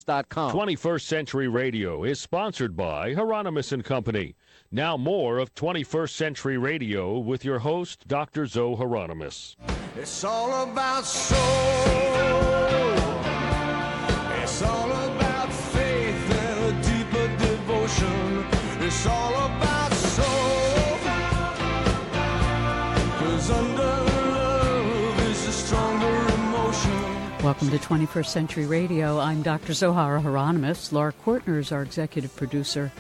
hieronymus.com. 21st Century Radio is sponsored by Hieronymus and Company. Now more of 21st Century Radio with your host, Dr. Zoe Hieronymus. It's all about soul. It's all about faith and a deeper devotion. It's all about soul. 'Cause under love is a stronger emotion. Welcome to 21st Century Radio. I'm Dr. Zohara Hieronymus. Laura Kortner is our executive producer,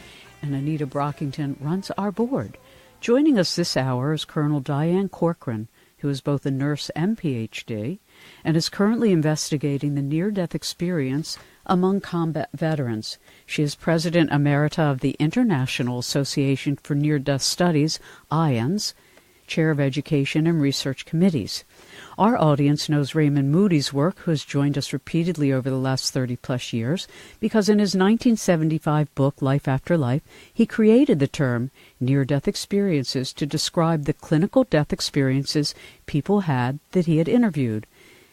and Anita Brockington runs our board. Joining us this hour is Colonel Diane Corcoran, who is both a nurse and Ph.D., and is currently investigating the near-death experience among combat veterans. She is President Emerita of the International Association for Near-Death Studies, IANS, Chair of Education and Research Committees. Our audience knows Raymond Moody's work, who has joined us repeatedly over the last 30-plus years, because in his 1975 book, Life After Life, he created the term near-death experiences to describe the clinical death experiences people had that he had interviewed.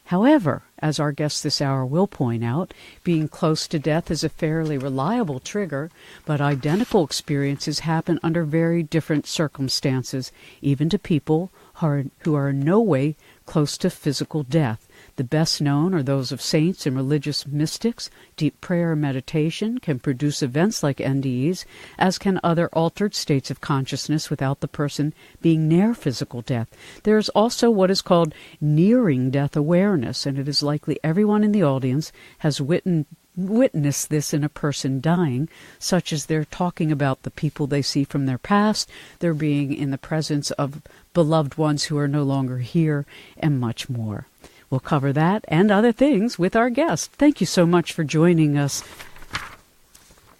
However, as our guest this hour will point out, being close to death is a fairly reliable trigger, but identical experiences happen under very different circumstances, even to people who are in no way close to physical death. The best known are those of saints and religious mystics. Deep prayer and meditation can produce events like NDEs, as can other altered states of consciousness without the person being near physical death. There is also what is called nearing death awareness, and it is likely everyone in the audience has witnessed this in a person dying, such as they're talking about the people they see from their past, they're being in the presence of beloved ones who are no longer here, and much more. We'll cover that and other things with our guest. Thank you so much for joining us,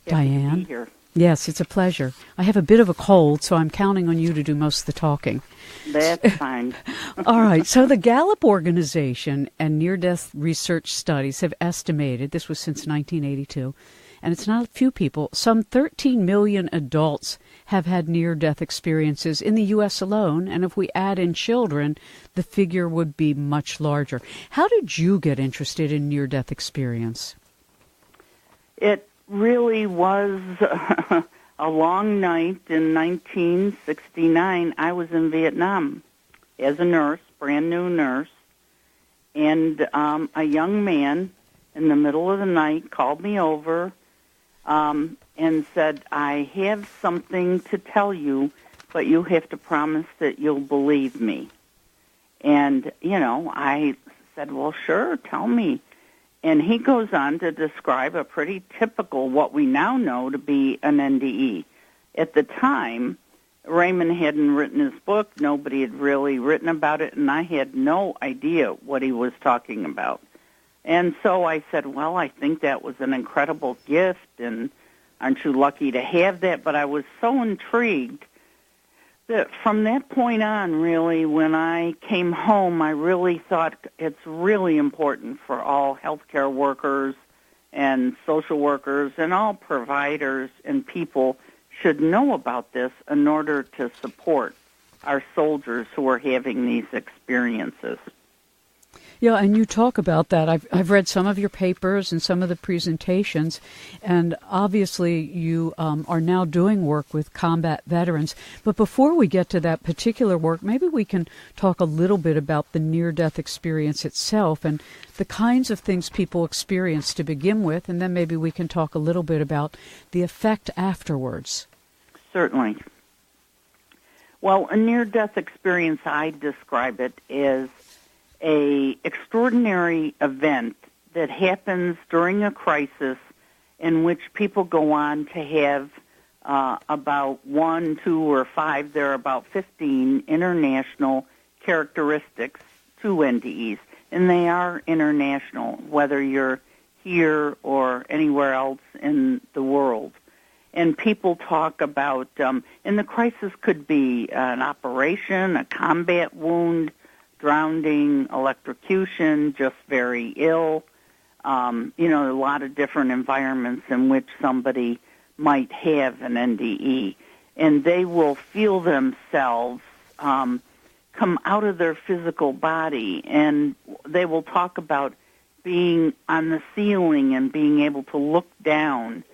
Diane. To be here. Yes, it's a pleasure. I have a bit of a cold, so I'm counting on you to do most of the talking. That's fine. All right. So the Gallup Organization and Near-Death Research Studies have estimated, this was since 1982, and it's not a few people, some 13 million adults have had near-death experiences in the U.S. alone, and if we add in children, the figure would be much larger. How did you get interested in near-death experience? It really was a long night in 1969. I was in Vietnam as a nurse, brand new nurse, and a young man in the middle of the night called me over and said, I have something to tell you, but you have to promise that you'll believe me. And, I said, well, sure, tell me. And he goes on to describe a pretty typical, what we now know to be an NDE. At the time, Raymond hadn't written his book. Nobody had really written about it, and I had no idea what he was talking about. And so I said, well, I think that was an incredible gift, and aren't you lucky to have that? But I was so intrigued that from that point on, really, when I came home, I really thought it's really important for all healthcare workers and social workers and all providers and people should know about this in order to support our soldiers who are having these experiences. Yeah, and you talk about that. I've read some of your papers and some of the presentations, and obviously you are now doing work with combat veterans. But before we get to that particular work, maybe we can talk a little bit about the near-death experience itself and the kinds of things people experience to begin with, and then maybe we can talk a little bit about the effect afterwards. Certainly. Well, a near-death experience, I describe it as a extraordinary event that happens during a crisis in which people go on to have about 1, 2, or 5, there are about 15 international characteristics to NDEs, and they are international, whether you're here or anywhere else in the world. And people talk about, and the crisis could be an operation, a combat wound, drowning, electrocution, just very ill, a lot of different environments in which somebody might have an NDE. And they will feel themselves come out of their physical body, and they will talk about being on the ceiling and being able to look down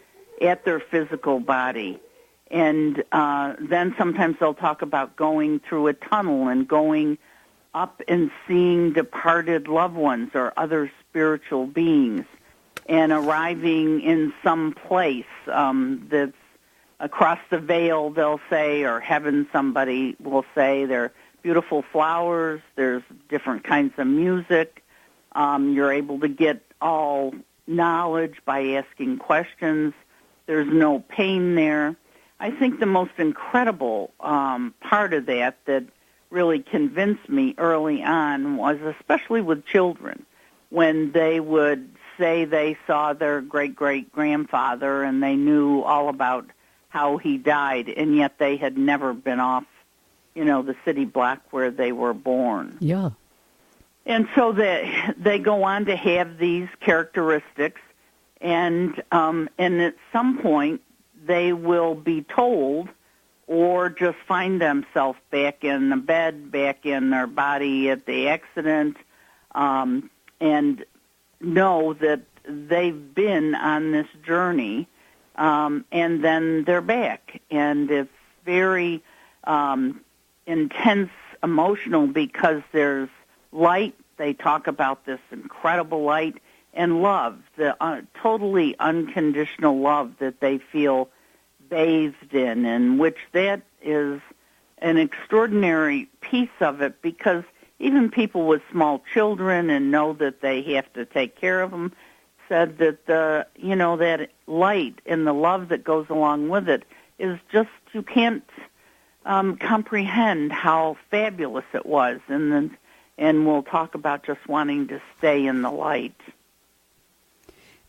at their physical body. And then sometimes they'll talk about going through a tunnel and going up and seeing departed loved ones or other spiritual beings and arriving in some place that's across the veil, they'll say, or heaven, somebody will say. There are beautiful flowers. There's different kinds of music. You're able to get all knowledge by asking questions. There's no pain there. I think the most incredible part of that really convinced me early on was, especially with children, when they would say they saw their great-great-grandfather and they knew all about how he died, and yet they had never been off, the city block where they were born. Yeah. And so they go on to have these characteristics, and at some point they will be told or just find themselves back in the bed, back in their body at the accident, and know that they've been on this journey, and then they're back. And it's very intense, emotional, because there's light. They talk about this incredible light and love, the totally unconditional love that they feel bathed in, and which that is an extraordinary piece of it, because even people with small children and know that they have to take care of them said that that light and the love that goes along with it is just, you can't comprehend how fabulous it was, and we'll talk about just wanting to stay in the light.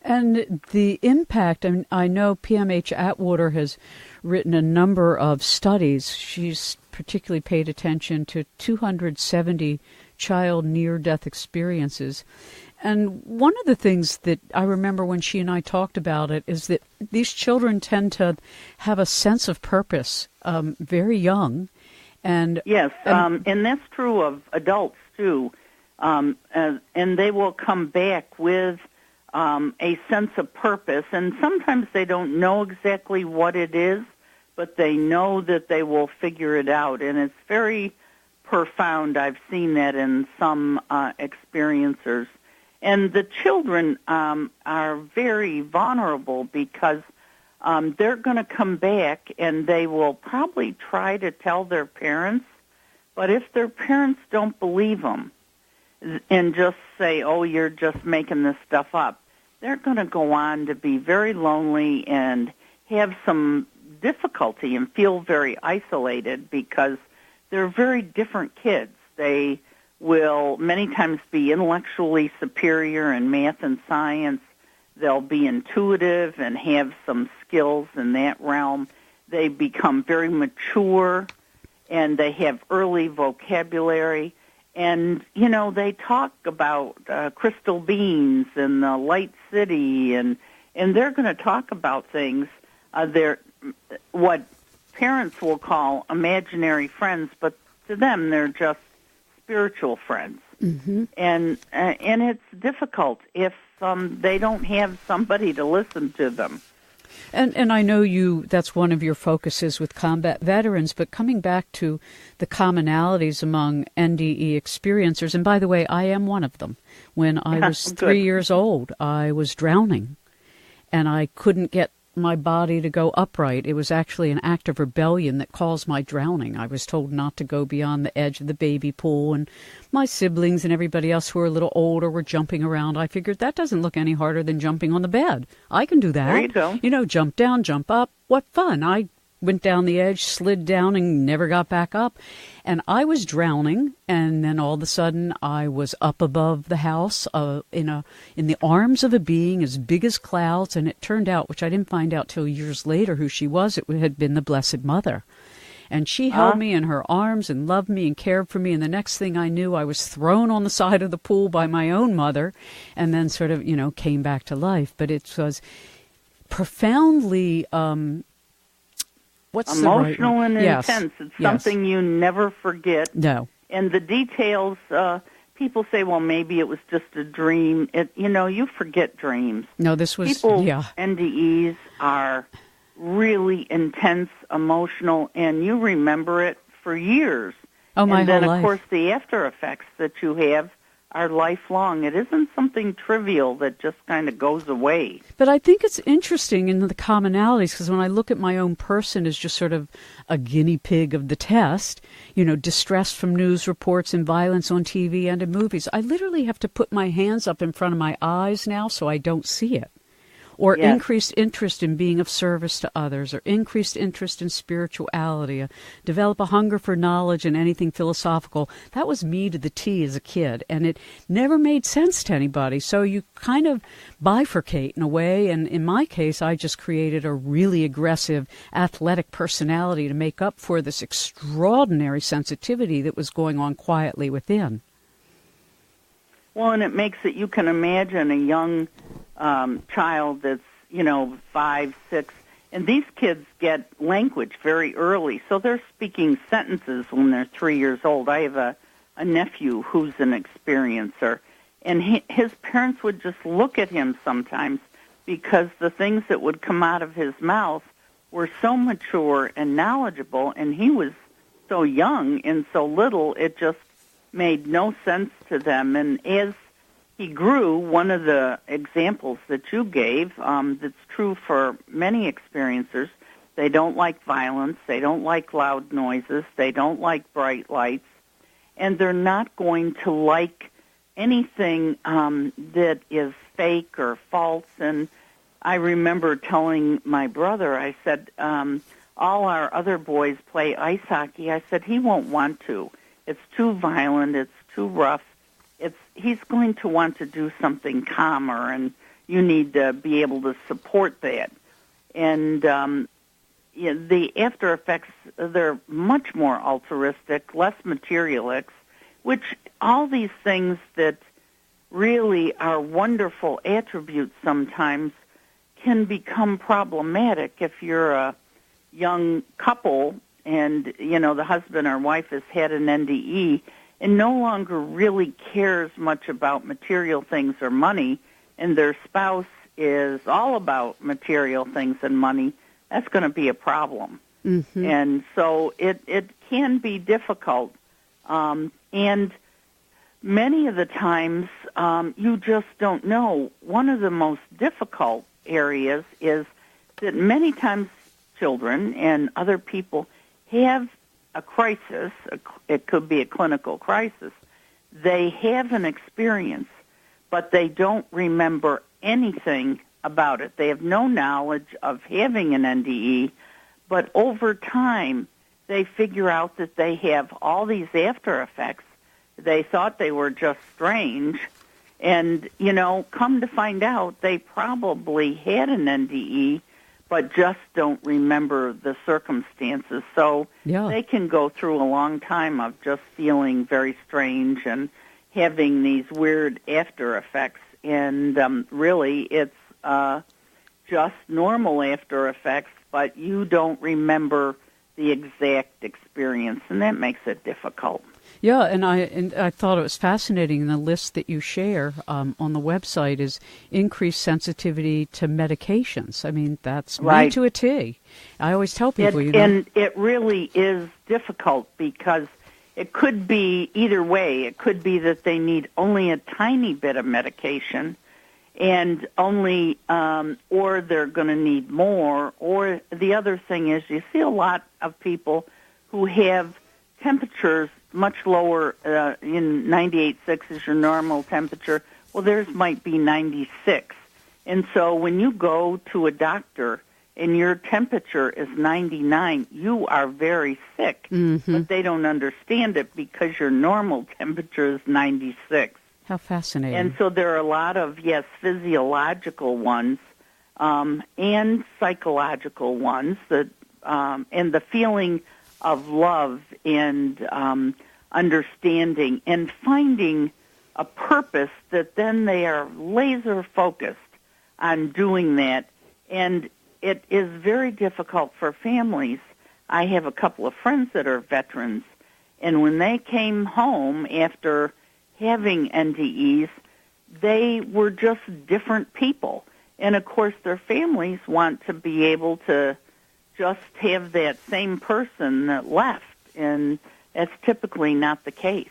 And the impact, I know PMH Atwater has written a number of studies. She's particularly paid attention to 270 child near-death experiences. And one of the things that I remember when she and I talked about it is that these children tend to have a sense of purpose very young. And yes, and that's true of adults too. And they will come back with a sense of purpose, and sometimes they don't know exactly what it is, but they know that they will figure it out, and it's very profound. I've seen that in some experiencers. And the children are very vulnerable because they're going to come back, and they will probably try to tell their parents, but if their parents don't believe them and just say, oh, you're just making this stuff up, they're going to go on to be very lonely and have some difficulty and feel very isolated because they're very different kids. They will many times be intellectually superior in math and science. They'll be intuitive and have some skills in that realm. They become very mature, and they have early vocabulary. And, they talk about crystal beings and the light city, and they're going to talk about things. They're what parents will call imaginary friends, but to them they're just spiritual friends. Mm-hmm. And it's difficult if they don't have somebody to listen to them. And I know that's one of your focuses with combat veterans, but coming back to the commonalities among NDE experiencers, and by the way, I am one of them. When I was 3 years old, I was drowning, and I couldn't get my body to go upright. It was actually an act of rebellion that caused my drowning. I was told not to go beyond the edge of the baby pool, and my siblings and everybody else who were a little older were jumping around. I figured that doesn't look any harder than jumping on the bed. I can do that. There you go. Jump down, jump up. What fun. I went down the edge, slid down, and never got back up. And I was drowning, and then all of a sudden I was up above the house in the arms of a being as big as clouds, and it turned out, which I didn't find out till years later who she was, it had been the Blessed Mother. And she held me in her arms and loved me and cared for me, and the next thing I knew, I was thrown on the side of the pool by my own mother, and then sort of, came back to life. But it was profoundly... emotional and yes. intense. It's something you never forget. No. And the details, people say, well, maybe it was just a dream. You forget dreams. No, this was, People's yeah. NDEs are really intense, emotional, and you remember it for years. Oh, my and then, whole of life. course, the after effects that you have are lifelong. It isn't something trivial that just kind of goes away. But I think it's interesting in the commonalities, because when I look at my own person as just sort of a guinea pig of the test, distressed from news reports and violence on TV and in movies, I literally have to put my hands up in front of my eyes now so I don't see it. Or Yes. increased interest in being of service to others, or increased interest in spirituality, develop a hunger for knowledge and anything philosophical. That was me to the T as a kid, and it never made sense to anybody. So you kind of bifurcate in a way, and in my case, I just created a really aggressive, athletic personality to make up for this extraordinary sensitivity that was going on quietly within. Well, and it makes it, you can imagine a young child that's, 5, 6, and these kids get language very early, so they're speaking sentences when they're 3 years old. I have a nephew who's an experiencer, and his parents would just look at him sometimes because the things that would come out of his mouth were so mature and knowledgeable, and he was so young and so little, it just made no sense to them. And as he grew, one of the examples that you gave that's true for many experiencers, they don't like violence, they don't like loud noises, they don't like bright lights, and they're not going to like anything that is fake or false. And I remember telling my brother, I said, all our other boys play ice hockey. I said, he won't want to. It's too violent, it's too rough. He's going to want to do something calmer, and you need to be able to support that. And the after effects, they're much more altruistic, less materialistic, which all these things that really are wonderful attributes sometimes can become problematic if you're a young couple and, the husband or wife has had an NDE and no longer really cares much about material things or money, and their spouse is all about material things and money. That's going to be a problem. Mm-hmm. And so it can be difficult. And many of the times you just don't know. One of the most difficult areas is that many times children and other people have a crisis. It could be a clinical crisis. They have an experience, but they don't remember anything about it. They have no knowledge of having an NDE, but over time they figure out that they have all these after effects. They thought they were just strange, and, come to find out they probably had an NDE, but just don't remember the circumstances. So They can go through a long time of just feeling very strange and having these weird after effects. And really, it's just normal after effects, but you don't remember the exact experience, and that makes it difficult. Yeah, and I thought it was fascinating. The list that you share on the website is increased sensitivity to medications. I mean, that's right. Me to a T. I always tell people, And it really is difficult because it could be either way. It could be that they need only a tiny bit of medication, and only, or they're going to need more. Or the other thing is, you see a lot of people who have temperatures much lower, in 98.6 is your normal temperature. Well, theirs might be 96. And so when you go to a doctor and your temperature is 99, you are very sick. Mm-hmm. But they don't understand it because your normal temperature is 96. How fascinating. And so there are a lot of, physiological ones and psychological ones that, and the feeling of love and understanding and finding a purpose that then they are laser focused on doing that. And it is very difficult for families. I have a couple of friends that are veterans, and when they came home after having NDEs, they were just different people. And, of course, their families want to be able to just have that same person that left, and that's typically not the case.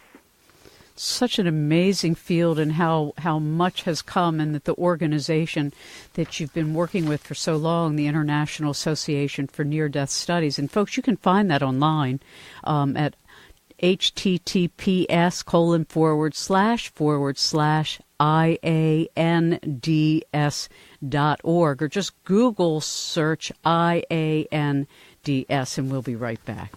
Such an amazing field, and how much has come, and that the organization that you've been working with for so long, the International Association for Near-Death Studies. And, folks, you can find that online at https://IANDS.org, or just Google search IANDS, and we'll be right back.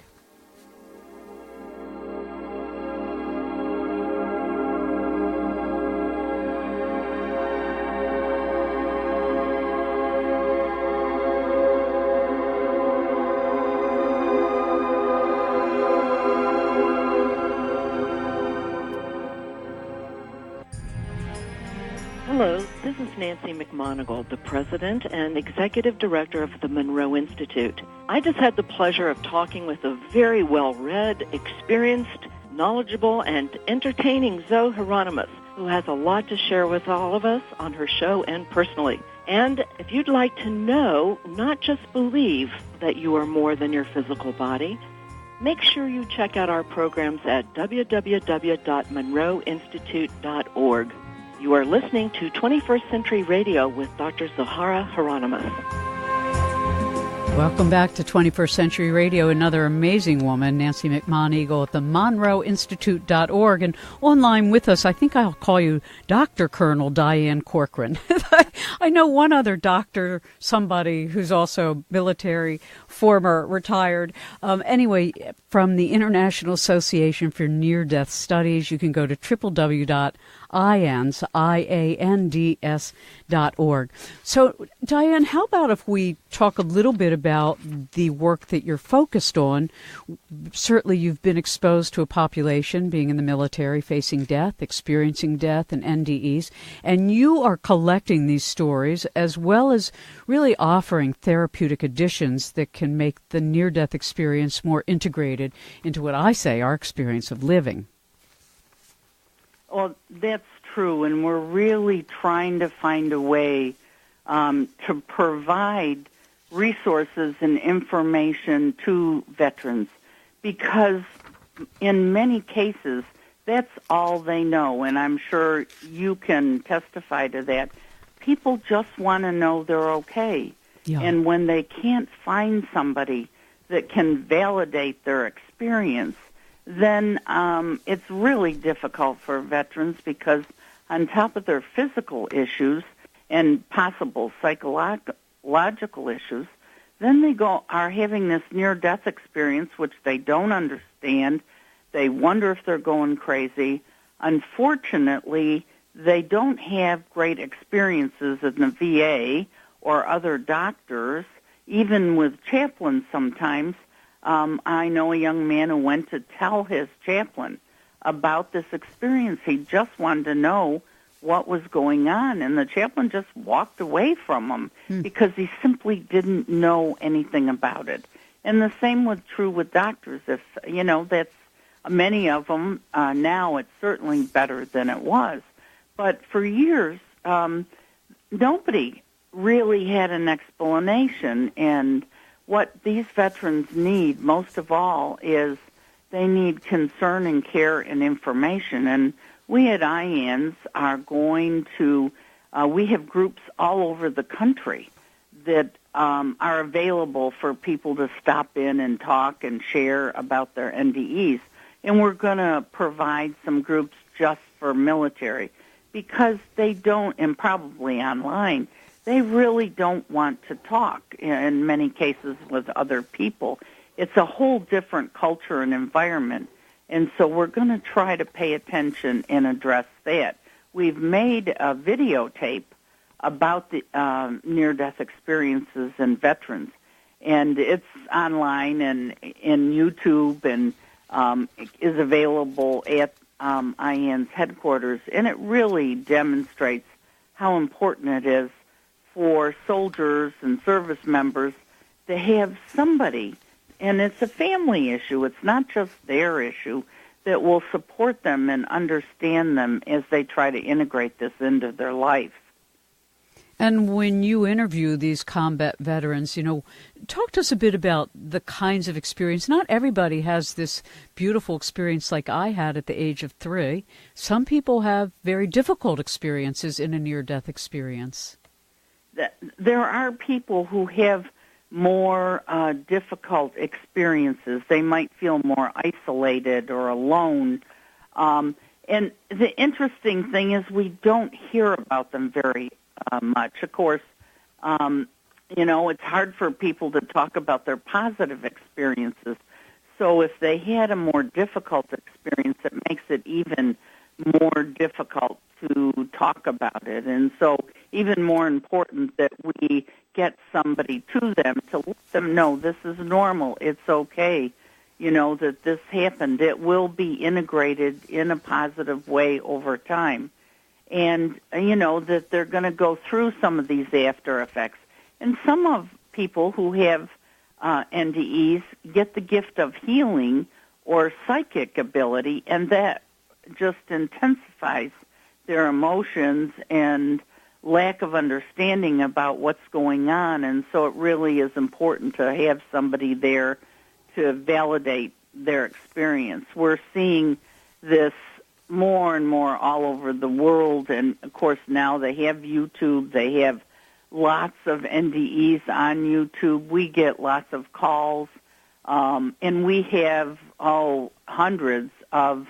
Hello, this is Nancy McMonigal, the President and Executive Director of the Monroe Institute. I just had the pleasure of talking with a very well-read, experienced, knowledgeable, and entertaining Zoe Hieronymus, who has a lot to share with all of us on her show and personally. And if you'd like to know, not just believe, that you are more than your physical body, make sure you check out our programs at www.monroeinstitute.org. You are listening to 21st Century Radio with Dr. Zohara Hieronymus. Welcome back to 21st Century Radio. Another amazing woman, Nancy McMonigal at the MonroeInstitute.org. And online with us, I think I'll call you Dr. Colonel Diane Corcoran. I know one other doctor, somebody who's also military, former, retired. Anyway, from the International Association for Near-Death Studies, you can go to www.IANDS.org. So, Diane, how about if we talk a little bit about the work that you're focused on? Certainly you've been exposed to a population, being in the military, facing death, experiencing death, and NDEs, and you are collecting these stories as well as really offering therapeutic additions that can make the near-death experience more integrated into what I say our experience of living. Well, that's true, and we're really trying to find a way to provide resources and information to veterans, because in many cases, that's all they know, and I'm sure you can testify to that. People just want to know they're okay. Yeah. And when they can't find somebody that can validate their experience, then it's really difficult for veterans, because on top of their physical issues and possible psychological issues, then they are having this near-death experience, which they don't understand. They wonder if they're going crazy. Unfortunately, they don't have great experiences in the VA or other doctors, even with chaplains sometimes. I know a young man who went to tell his chaplain about this experience. He just wanted to know what was going on, and the chaplain just walked away from him because he simply didn't know anything about it. And the same was true with doctors. If, that's many of them now, it's certainly better than it was. But for years, nobody really had an explanation, and what these veterans need most of all is they need concern and care and information. And we at IANDS are going to, we have groups all over the country that are available for people to stop in and talk and share about their NDEs. And we're going to provide some groups just for military, because they don't, and probably online, they really don't want to talk in many cases with other people. It's a whole different culture and environment, and so we're going to try to pay attention and address that. We've made a videotape about the near-death experiences in veterans, and it's online and in YouTube, and is available at IANDS headquarters, and it really demonstrates how important it is for soldiers and service members to have somebody, and it's a family issue. It's not just their issue. that will support them and understand them as they try to integrate this into their life. And when you interview these combat veterans, talk to us a bit about the kinds of experience. Not everybody has this beautiful experience like I had at the age of 3. Some people have very difficult experiences in a near-death experience. There are people who have more difficult experiences. They might feel more isolated or alone. And the interesting thing is we don't hear about them very much. Of course, it's hard for people to talk about their positive experiences. So if they had a more difficult experience, it makes it even more difficult to talk about it. And so even more important that we get somebody to them to let them know this is normal, it's okay, that this happened. It will be integrated in a positive way over time. And, that they're going to go through some of these after effects. And some of people who have NDEs get the gift of healing or psychic ability, and that just intensifies their emotions and lack of understanding about what's going on. And so it really is important to have somebody there to validate their experience. We're seeing this more and more all over the world, and of course now they have YouTube, they have lots of NDEs on YouTube, we get lots of calls, and we have hundreds of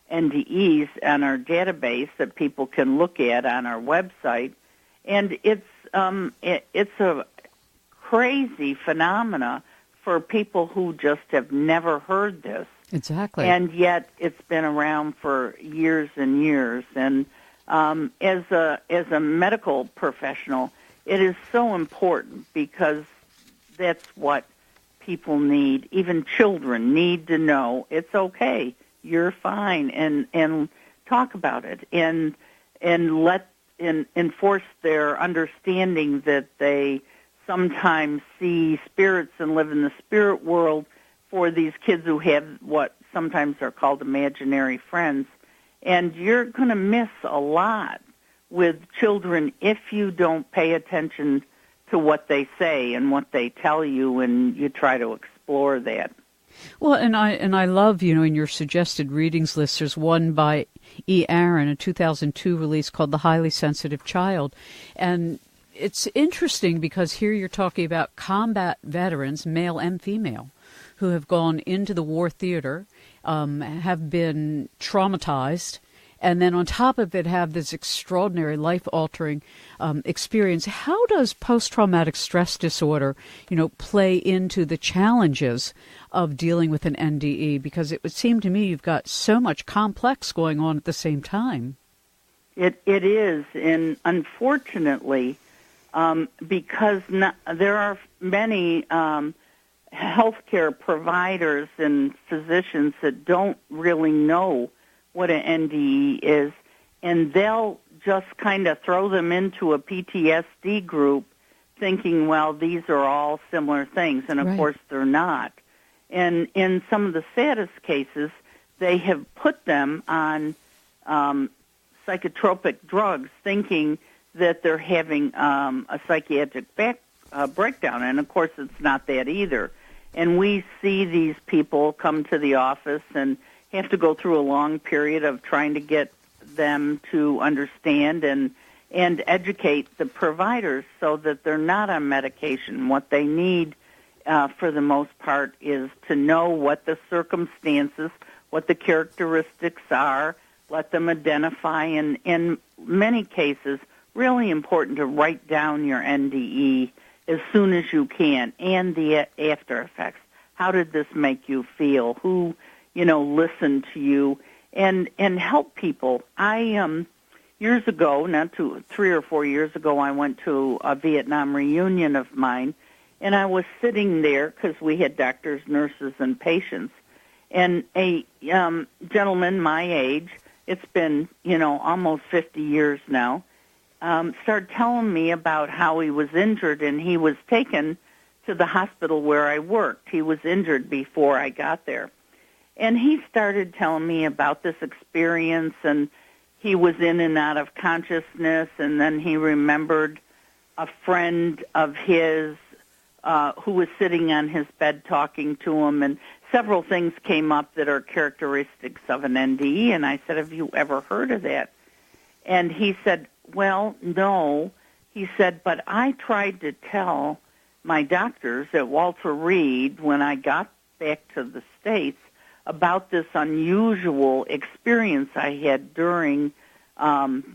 NDEs on our database that people can look at on our website, and it's a crazy phenomena for people who just have never heard this. Exactly. And yet it's been around for years and years. And as a medical professional, it is so important because that's what people need. Even children need to know it's okay, you're fine, and talk about it and enforce their understanding that they sometimes see spirits and live in the spirit world for these kids who have what sometimes are called imaginary friends. And you're going to miss a lot with children if you don't pay attention to what they say and what they tell you, and you try to explore that. Well, and I love, in your suggested readings list, there's one by E. Aaron, a 2002 release called The Highly Sensitive Child. And it's interesting because here you're talking about combat veterans, male and female, who have gone into the war theater, have been traumatized, and then on top of it have this extraordinary life-altering experience. How does post-traumatic stress disorder, play into the challenges of dealing with an NDE? Because it would seem to me you've got so much complex going on at the same time. It is, and unfortunately, because there are many healthcare providers and physicians that don't really know what an NDE is, and they'll just kind of throw them into a PTSD group thinking, well, these are all similar things, and of course they're not. And in some of the saddest cases, they have put them on psychotropic drugs thinking that they're having a psychiatric breakdown, and of course it's not that either. And we see these people come to the office and have to go through a long period of trying to get them to understand and educate the providers so that they're not on medication. What they need, for the most part, is to know what the circumstances, what the characteristics are, let them identify, and in many cases, really important to write down your NDE as soon as you can, and the after effects. How did this make you feel? Who, listened to you, and help people. Years ago, 3 or 4 years ago, I went to a Vietnam reunion of mine, and I was sitting there because we had doctors, nurses, and patients, and a gentleman my age, it's been, almost 50 years now, started telling me about how he was injured, and he was taken to the hospital where I worked. He was injured before I got there. And he started telling me about this experience, and he was in and out of consciousness, and then he remembered a friend of his who was sitting on his bed talking to him, and several things came up that are characteristics of an NDE, and I said, have you ever heard of that? And he said, well, no. He said, but I tried to tell my doctors at Walter Reed when I got back to the States about this unusual experience I had during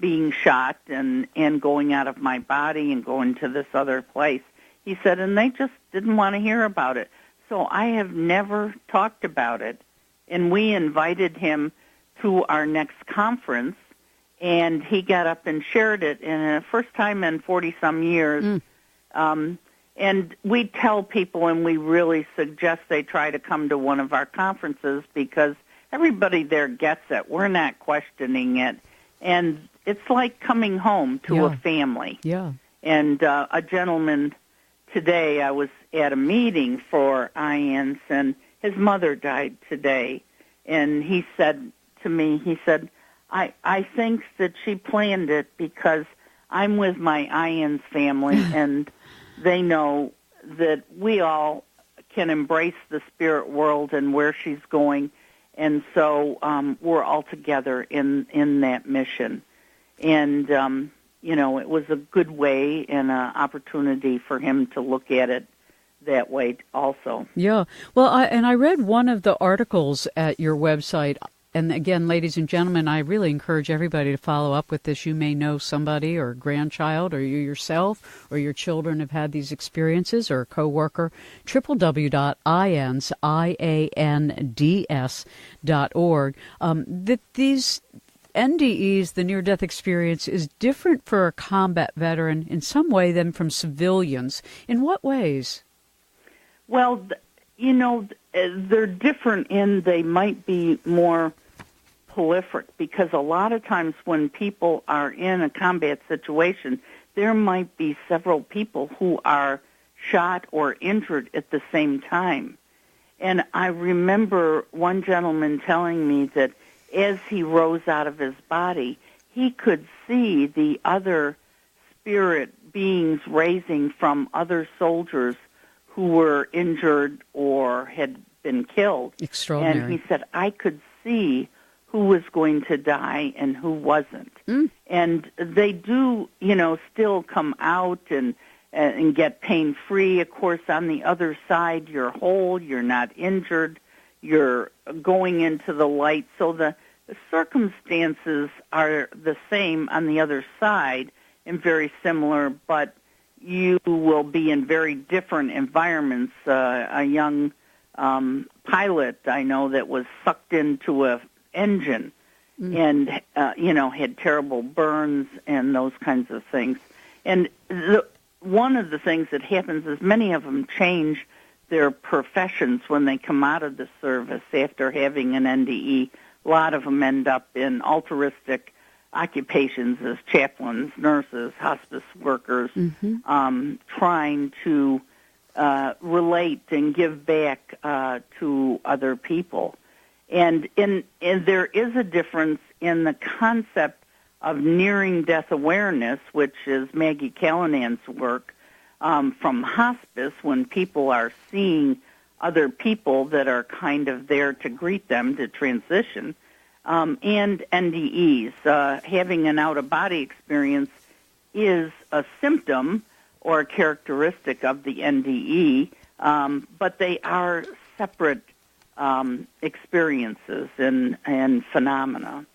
being shot and going out of my body and going to this other place. He said, and they just didn't want to hear about it. So I have never talked about it. And we invited him to our next conference, and he got up and shared it, and the first time in 40-some years. And we tell people, and we really suggest they try to come to one of our conferences because everybody there gets it. We're not questioning it. And it's like coming home to a family. Yeah. And a gentleman today, I was at a meeting for IANS, and his mother died today. And he said to me, he said, I think that she planned it because I'm with my IANS family, and they know that we all can embrace the spirit world and where she's going. And so we're all together in that mission. And, it was a good way and an opportunity for him to look at it that way also. Yeah. Well, I read one of the articles at your website. And again, ladies and gentlemen, I really encourage everybody to follow up with this. You may know somebody or a grandchild or you yourself or your children have had these experiences or a coworker. www.IANDS.org. That these NDEs, the near-death experience, is different for a combat veteran in some way than from civilians. In what ways? Well, they're different in they might be more prolific because a lot of times when people are in a combat situation, there might be several people who are shot or injured at the same time. And I remember one gentleman telling me that as he rose out of his body, he could see the other spirit beings raising from other soldiers who were injured or had been killed. Extraordinary. And he said, I could see who was going to die and who wasn't. And they do, still come out and get pain-free. Of course, on the other side, you're whole, you're not injured, you're going into the light. So the circumstances are the same on the other side and very similar, but you will be in very different environments. A young pilot I know that was sucked into an engine and, had terrible burns and those kinds of things. And one of the things that happens is many of them change their professions when they come out of the service after having an NDE. A lot of them end up in altruistic occupations as chaplains, nurses, hospice workers, trying to relate and give back to other people. And there is a difference in the concept of nearing death awareness, which is Maggie Callinan's work, from hospice when people are seeing other people that are kind of there to greet them to transition, and NDEs. Having an out-of-body experience is a symptom or a characteristic of the NDE, but they are separate experiences and phenomena.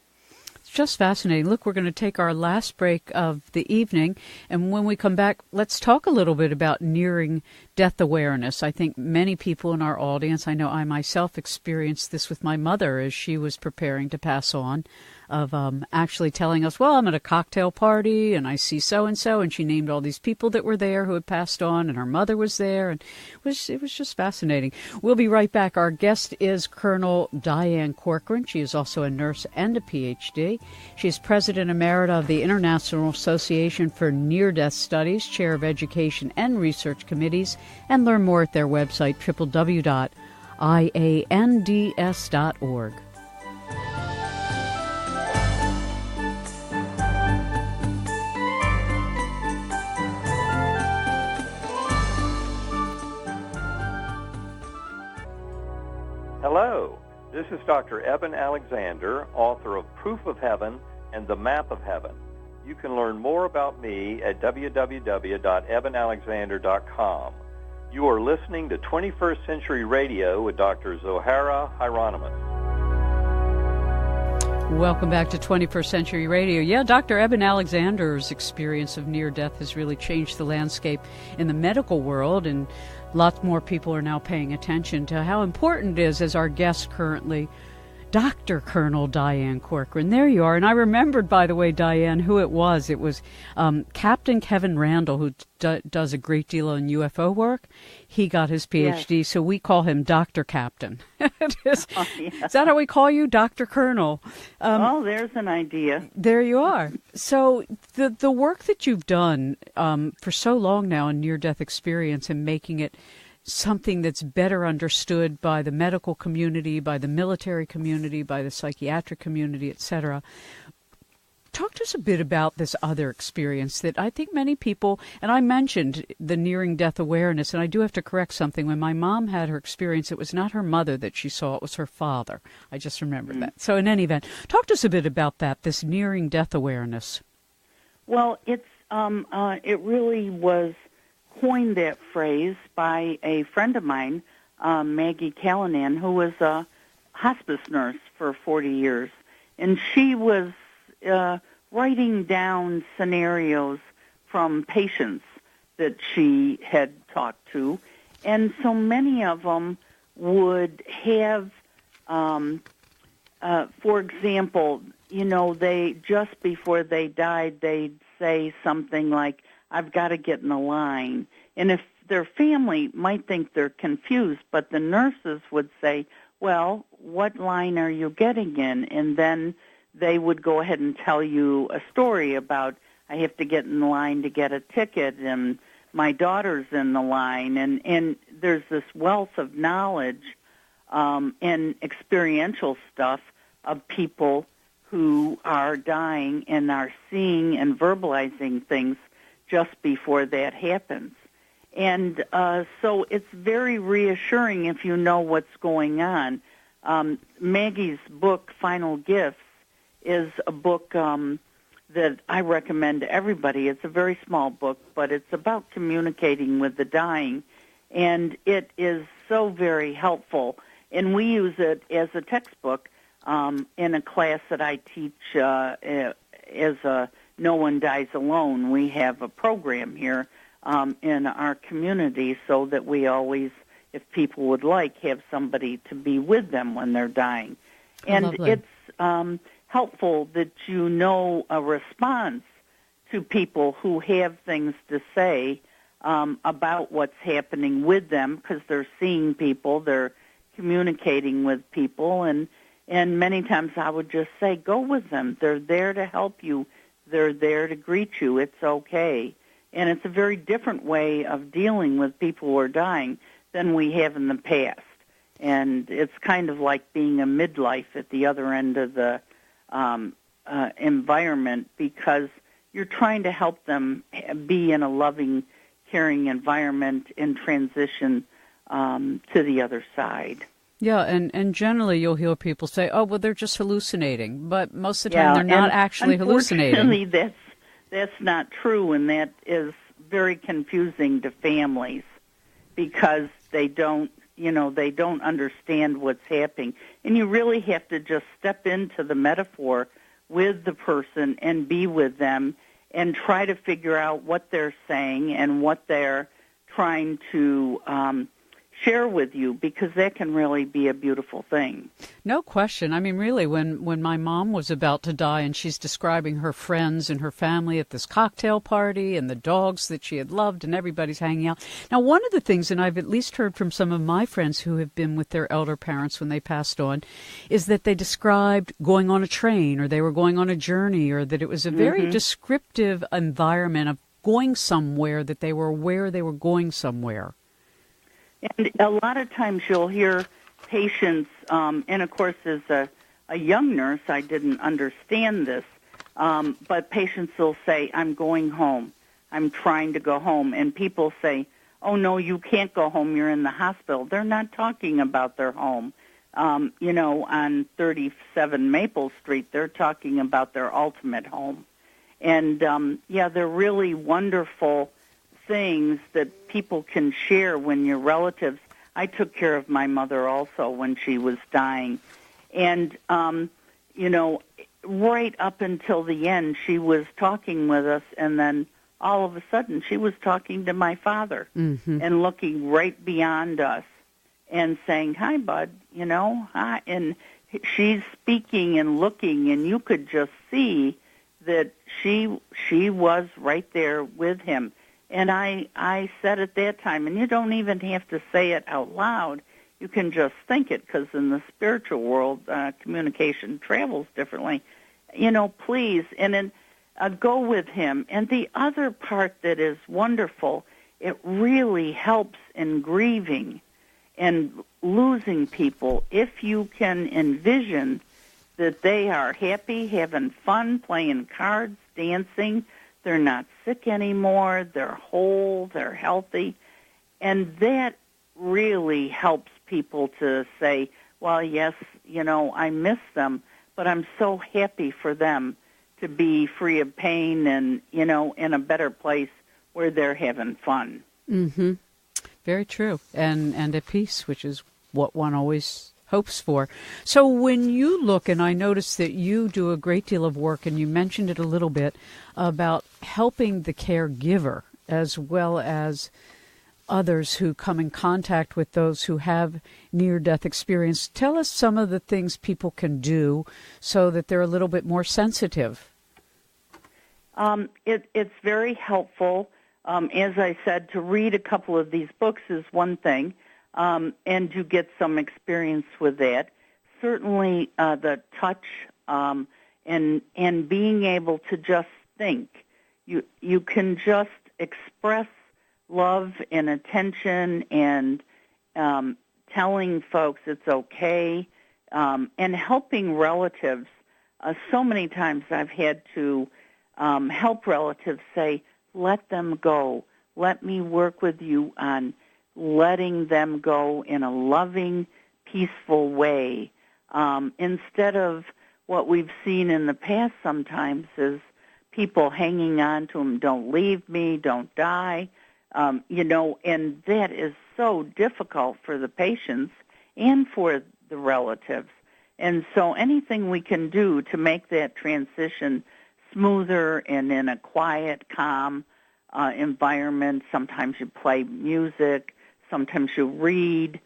Just fascinating. Look, we're going to take our last break of the evening, and when we come back, let's talk a little bit about nearing death awareness. I think many people in our audience, I know I myself experienced this with my mother as she was preparing to pass on, of actually telling us, well, I'm at a cocktail party and I see so-and-so, and she named all these people that were there who had passed on, and her mother was there, and it was just fascinating. We'll be right back. Our guest is Colonel Diane Corcoran. She is also a nurse and a Ph.D. She is President Emerita of the International Association for Near-Death Studies, Chair of Education and Research Committees, and learn more at their website, www.IANDS.org. IANDS.org. Hello, this is Dr. Eben Alexander, author of Proof of Heaven and The Map of Heaven. You can learn more about me at www.ebenalexander.com. You are listening to 21st Century Radio with Dr. Zohara Hieronymus. Welcome back to 21st Century Radio. Yeah, Dr. Eben Alexander's experience of near-death has really changed the landscape in the medical world, and lots more people are now paying attention to how important it is, as our guest currently, Dr. Colonel Diane Corcoran. There you are. And I remembered, by the way, Diane, who it was. It was Captain Kevin Randall, who does a great deal on UFO work. He got his Ph.D., yes. So we call him Dr. Captain. Is that how we call you, Dr. Colonel? There's an idea. There you are. So the work that you've done for so long now in near-death experience and making it something that's better understood by the medical community, by the military community, by the psychiatric community, etc. Talk to us a bit about this other experience that I think many people, and I mentioned the nearing death awareness, and I do have to correct something. When my mom had her experience, it was not her mother that she saw, it was her father. I just remembered that. So in any event, talk to us a bit about that, this nearing death awareness. Well, it really was coined, that phrase, by a friend of mine, Maggie Callanan, who was a hospice nurse for 40 years. And she was writing down scenarios from patients that she had talked to. And so many of them would have, for example, they just before they died, they'd say something like, I've got to get in the line. And if their family might think they're confused, but the nurses would say, well, what line are you getting in? And then they would go ahead and tell you a story about, I have to get in the line to get a ticket, and my daughter's in the line. And there's this wealth of knowledge and experiential stuff of people who are dying and are seeing and verbalizing things just before that happens. And so it's very reassuring if you know what's going on. Maggie's book, Final Gifts, is a book that I recommend to everybody. It's a very small book, but it's about communicating with the dying. And it is so very helpful. And we use it as a textbook in a class that I teach as a No One Dies Alone. We have a program here in our community so that we always, if people would like, have somebody to be with them when they're dying. And lovely. It's helpful that you know a response to people who have things to say about what's happening with them, because they're seeing people, they're communicating with people, and many times I would just say, go with them. They're there to help you. They're there to greet you. It's okay. And it's a very different way of dealing with people who are dying than we have in the past. And it's kind of like being a midlife at the other end of the environment, because you're trying to help them be in a loving, caring environment and transition to the other side. Yeah, and generally you'll hear people say, oh, well, they're just hallucinating. But most of the time they're not actually hallucinating. Unfortunately, that's not true, and that is very confusing to families because they don't understand what's happening. And you really have to just step into the metaphor with the person and be with them and try to figure out what they're saying and what they're trying to share with you, because that can really be a beautiful thing. No question. I mean, really, when my mom was about to die and she's describing her friends and her family at this cocktail party and the dogs that she had loved and everybody's hanging out. Now, one of the things, and I've at least heard from some of my friends who have been with their elder parents when they passed on, is that they described going on a train or they were going on a journey, or that it was a very descriptive environment of going somewhere, that they were aware they were going somewhere. And a lot of times you'll hear patients, and of course as a young nurse, I didn't understand this, but patients will say, I'm going home. I'm trying to go home. And people say, oh, no, you can't go home. You're in the hospital. They're not talking about their home. On 37 Maple Street, they're talking about their ultimate home. And, they're really wonderful things that people can share when you're relatives. I took care of my mother also when she was dying. And, right up until the end, she was talking with us, and then all of a sudden she was talking to my father and looking right beyond us and saying, hi, bud, hi. And she's speaking and looking, and you could just see that she was right there with him. And I said at that time, and you don't even have to say it out loud, you can just think it, because in the spiritual world, communication travels differently. Please, and then go with him. And the other part that is wonderful, it really helps in grieving and losing people if you can envision that they are happy, having fun, playing cards, dancing. They're not sick anymore. They're whole. They're healthy. And that really helps people to say, well, yes, I miss them, but I'm so happy for them to be free of pain and, in a better place where they're having fun. Mm-hmm. Very true. And at peace, which is what one always hopes for. So when you look, and I notice that you do a great deal of work, and you mentioned it a little bit, about helping the caregiver as well as others who come in contact with those who have near-death experience. Tell us some of the things people can do so that they're a little bit more sensitive. It's very helpful. As I said, to read a couple of these books is one thing, and you get some experience with that. Certainly the touch and being able to just think. You can just express love and attention and telling folks it's okay and helping relatives. So many times I've had to help relatives say, let them go. Let me work with you on letting them go in a loving, peaceful way. Instead of what we've seen in the past sometimes is people hanging on to them, don't leave me, don't die. And that is so difficult for the patients and for the relatives. And so anything we can do to make that transition smoother and in a quiet, calm environment. Sometimes you play music, sometimes you read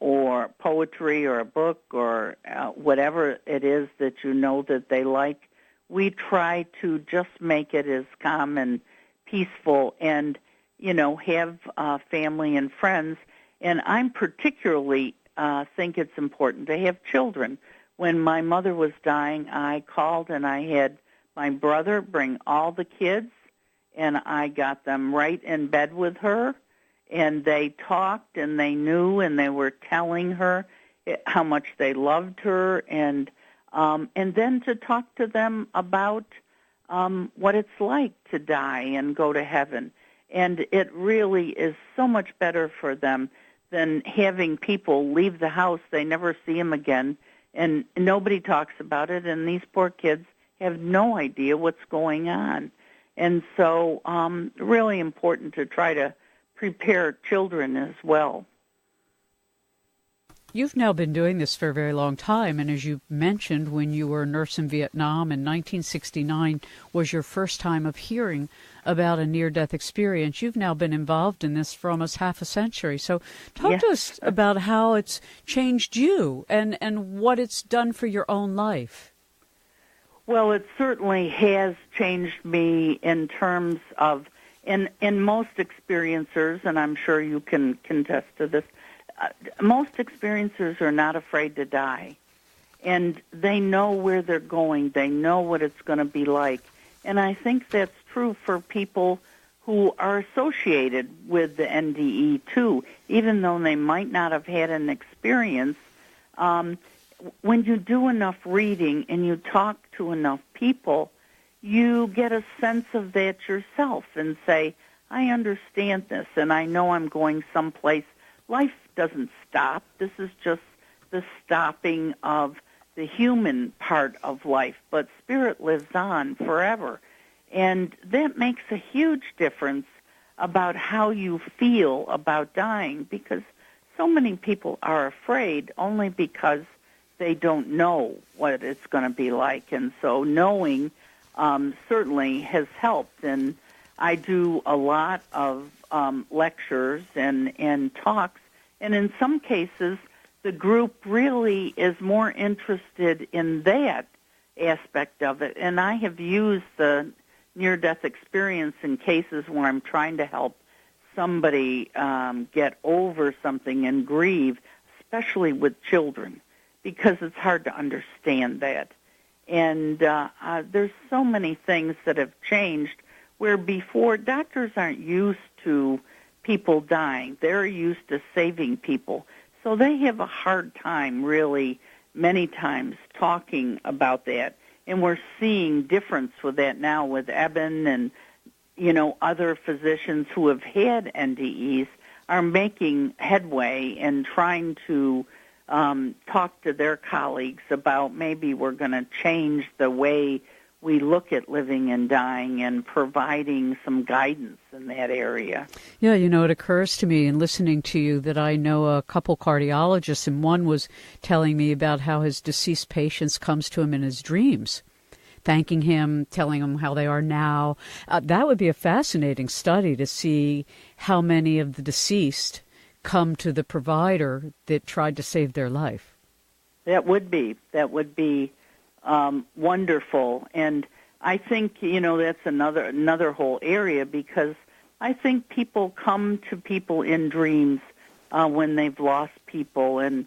or poetry or a book or whatever it is that that they like. We try to just make it as calm and peaceful and have family and friends. And I'm particularly think it's important to have children. When my mother was dying, I called and I had my brother bring all the kids, and I got them right in bed with her, and they talked and they knew and they were telling her how much they loved her, and then to talk to them about what it's like to die and go to heaven. And it really is so much better for them than having people leave the house. They never see them again, and nobody talks about it, and these poor kids have no idea what's going on. And so really important to try to prepare children as well. You've now been doing this for a very long time, and as you mentioned, when you were a nurse in Vietnam in 1969 was your first time of hearing about a near-death experience. You've now been involved in this for almost half a century. So talk to us about how it's changed you and what it's done for your own life. Well, it certainly has changed me in terms of, in most experiencers, and I'm sure you can contest to this, most experiencers are not afraid to die. And they know where they're going. They know what it's going to be like. And I think that's true for people who are associated with the NDE too, even though they might not have had an experience. When you do enough reading and you talk to enough people, you get a sense of that yourself and say, I understand this, and I know I'm going someplace. Life doesn't stop. This is just the stopping of the human part of life, but spirit lives on forever. And that makes a huge difference about how you feel about dying, because so many people are afraid only because they don't know what it's going to be like. And so knowing certainly has helped. And I do a lot of lectures and talks, and in some cases the group really is more interested in that aspect of it. And I have used the near-death experience in cases where I'm trying to help somebody get over something and grieve, especially with children, because it's hard to understand that. And there's so many things that have changed where before doctors aren't used to people dying. They're used to saving people. So they have a hard time really many times talking about that. And we're seeing difference with that now with Eben and, other physicians who have had NDEs are making headway and trying to talk to their colleagues about maybe we're going to change the way we look at living and dying and providing some guidance in that area. Yeah, it occurs to me in listening to you that I know a couple cardiologists, and one was telling me about how his deceased patients comes to him in his dreams, thanking him, telling him how they are now. That would be a fascinating study to see how many of the deceased come to the provider that tried to save their life. That would be wonderful. And I think, that's another whole area, because I think people come to people in dreams when they've lost people, and,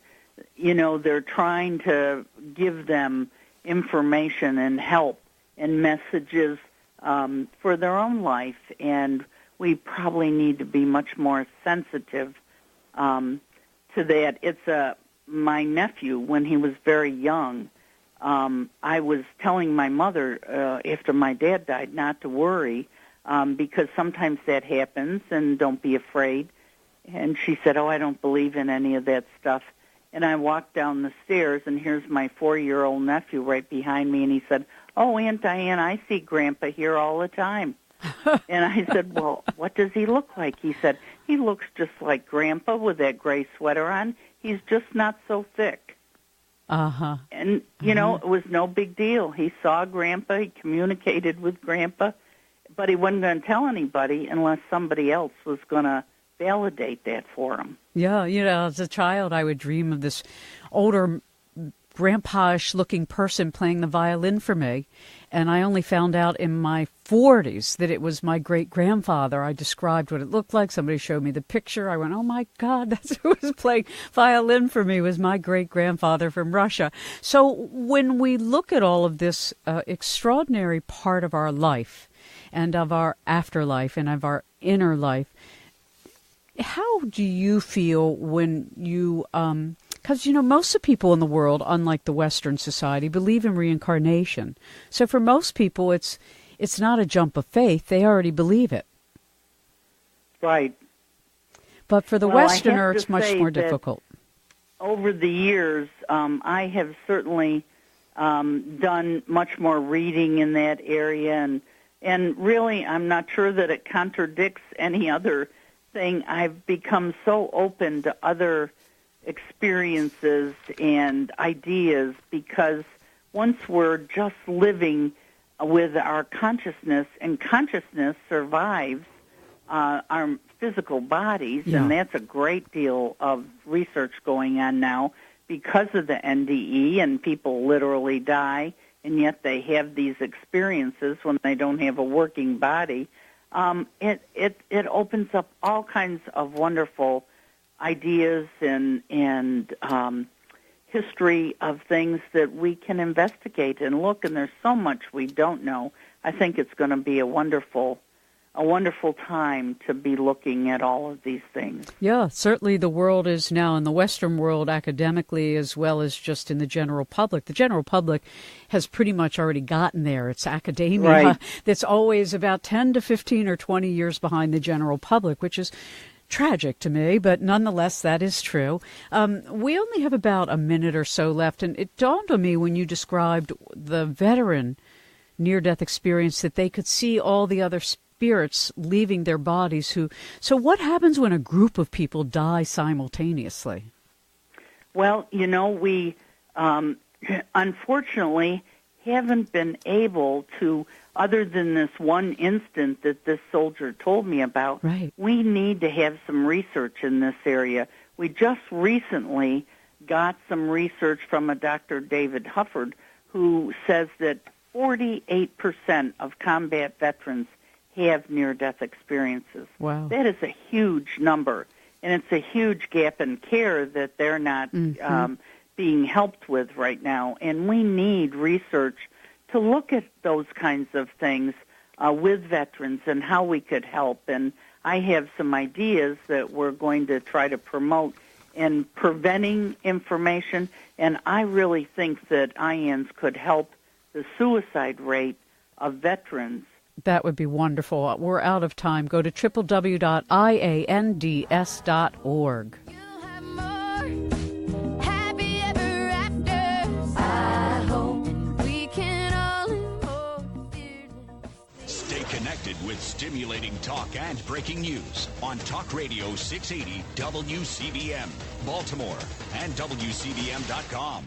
they're trying to give them information and help and messages for their own life. And we probably need to be much more sensitive to that. It's my nephew, when he was very young, I was telling my mother after my dad died not to worry because sometimes that happens, and don't be afraid. And she said, I don't believe in any of that stuff. And I walked down the stairs, and here's my 4-year-old nephew right behind me, and he said, Aunt Diane, I see Grandpa here all the time. And I said, well, what does he look like? He said, he looks just like Grandpa with that gray sweater on. He's just not so thick. Uh-huh. And, it was no big deal. He saw Grandpa, he communicated with Grandpa, but he wasn't going to tell anybody unless somebody else was going to validate that for him. Yeah, as a child, I would dream of this older grandpa-ish-looking person playing the violin for me, and I only found out in my 40s that it was my great-grandfather. I described what it looked like. Somebody showed me the picture. I went, oh, my God, that's who was playing violin for me, was my great-grandfather from Russia. So when we look at all of this extraordinary part of our life and of our afterlife and of our inner life, how do you feel when you because, most of the people in the world, unlike the Western society, believe in reincarnation. So for most people, it's not a jump of faith. They already believe it. Right. But for the Westerner, it's much more difficult. Over the years, I have certainly done much more reading in that area, and really I'm not sure that it contradicts any other thing. I've become so open to other experiences and ideas, because once we're just living with our consciousness, and consciousness survives our physical bodies, and that's a great deal of research going on now because of the NDE, and people literally die, and yet they have these experiences when they don't have a working body. It opens up all kinds of wonderful ideas and history of things that we can investigate and look, and there's so much we don't know. I think it's going to be a wonderful a wonderful time to be looking at all of these things. Yeah, certainly the world is now, in the Western world academically as well as just in the general public. The general public has pretty much already gotten there. It's academia that's always about 10 to 15 or 20 years behind the general public, which is tragic to me, but nonetheless, that is true. We only have about a minute or so left, and it dawned on me when you described the veteran near-death experience that they could see all the other spirits leaving their bodies. So what happens when a group of people die simultaneously? Well, we unfortunately haven't been able to, other than this one instant that this soldier told me about. Right. We need to have some research in this area. We just recently got some research from a Dr. David Hufford, who says that 48% of combat veterans have near-death experiences. Wow. That is a huge number, and it's a huge gap in care that they're not being helped with right now. And we need research to look at those kinds of things with veterans and how we could help. And I have some ideas that we're going to try to promote in preventing information, and I really think that IANDS could help the suicide rate of veterans. That would be wonderful. We're out of time. Go to www.iands.org. Stay connected with stimulating talk and breaking news on Talk Radio 680 WCBM, Baltimore, and WCBM.com.